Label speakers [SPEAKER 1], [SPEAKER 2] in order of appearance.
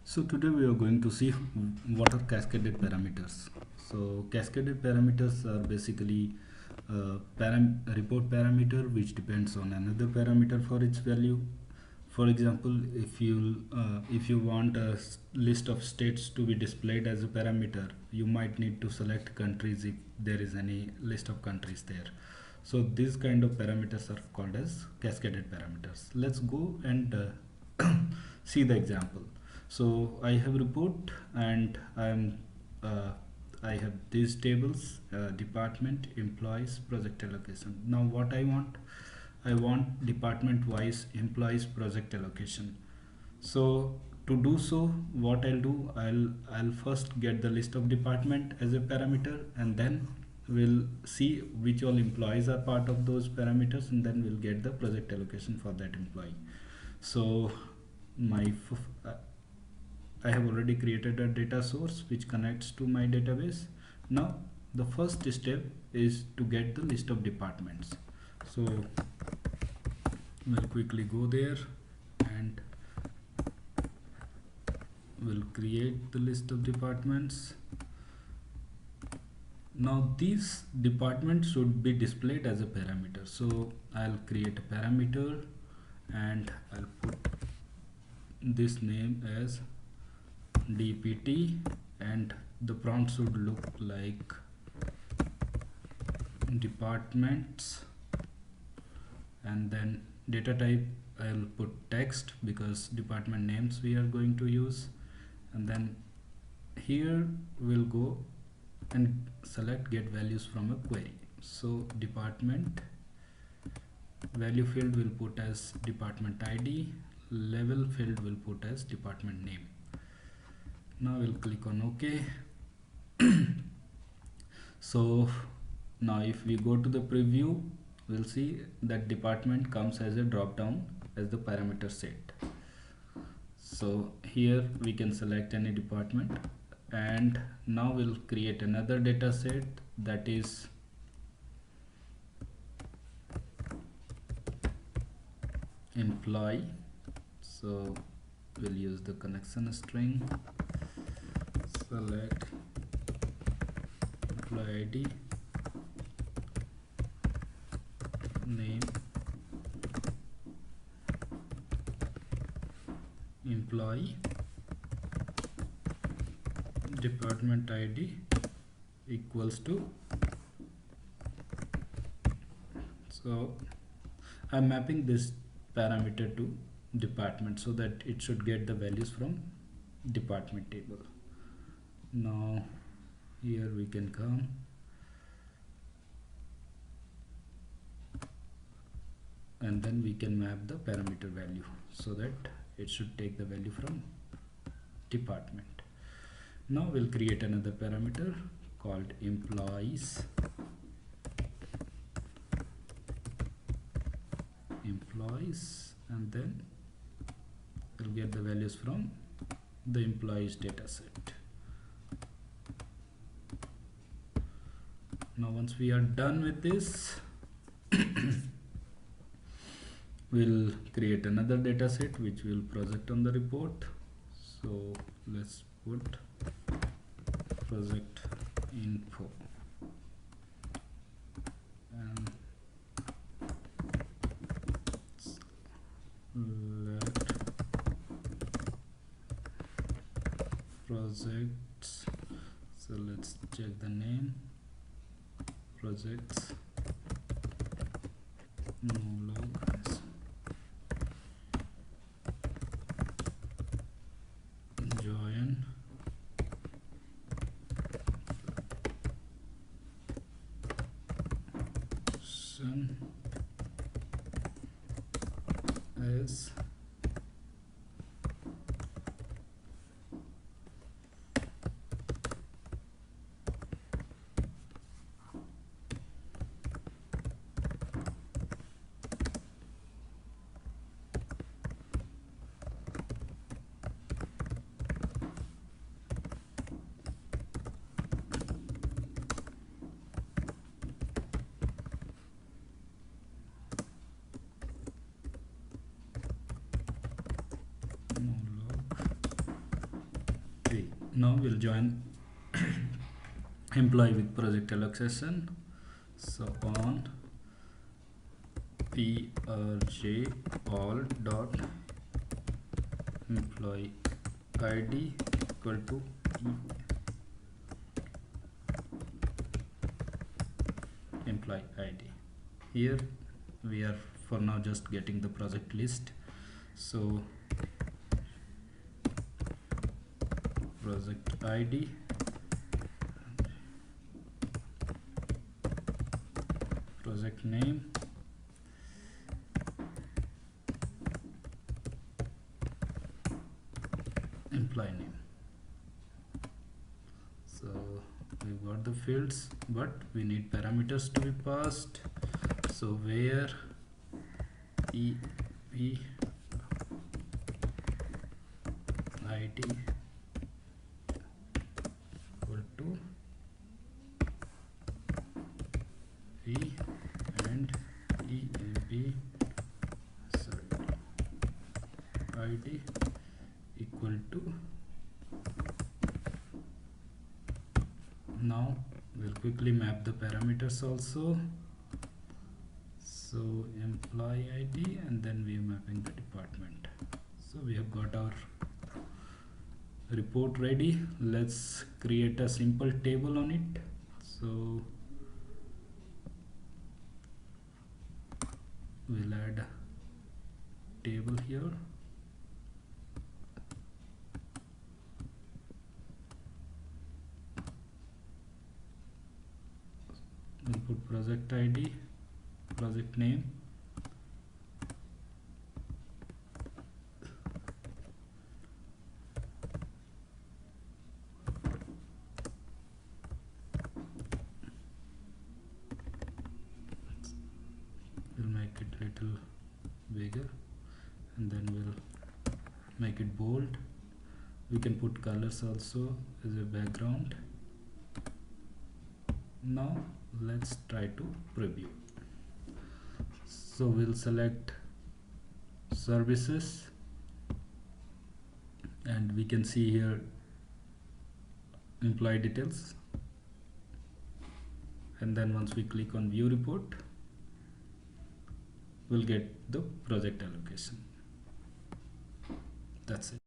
[SPEAKER 1] So today we are going to see what are cascaded parameters. So cascaded parameters are basically report parameter which depends on another parameter for its value. For example, if you want a list of states to be displayed as a parameter, you might need to select countries if there is any list of countries there. So these kind of parameters are called as cascaded parameters. Let's go and see the example. So I have report and I have these tables: department, employees, project allocation. Now what I want department wise employees project allocation. So to do so, what I'll do, I'll first get the list of department as a parameter, and then we'll see which all employees are part of those parameters, and then we'll get the project allocation for that employee. So I have already created a data source which connects to my database. Now the first step is to get the list of departments. So we'll quickly go there and we'll create the list of departments. Now these departments should be displayed as a parameter. So I'll create a parameter and I'll put this name as dpt, and the prompt should look like departments, and then data type I'll put text because department names we are going to use, and then here we'll go and select get values from a query. So department value field will put as department ID, level field will put as department name. Now we'll click on OK. So now if we go to the preview, we'll see that department comes as a drop down as the parameter set. So here we can select any department, and now we'll create another data set that is employee. So we'll use the connection string, select employee ID, name, employee, department ID equals to. So I'm mapping this parameter to department so that it should get the values from department table. Now here we can come and then we can map the parameter value so that it should take the value from department. Now we'll create another parameter called employees, and then we'll get the values from the employees data set. Now once we are done with this, we'll create another data set which will project on the report. So let's put project info, and let projects, so let's check the name, projects no log join as Now we'll join employee with project allocation. So on prj all dot employee id equal to employee id. Here we are for now just getting the project list. So project id project name employee name. So we got the fields, but we need parameters to be passed. So where ep id equal to v and emp id equal to. Now we'll quickly map the parameters also. So employee id, and then we are mapping the department. So we have got our report ready. Let's create a simple table on it. So we'll add a table here. We'll put project id, project name, we'll make it little bigger, and then we'll make it bold. We can put colors also as a background. Now let's try to preview. So we'll select services, and we can see here employee details, and then once we click on view report, we'll get the project allocation. That's it.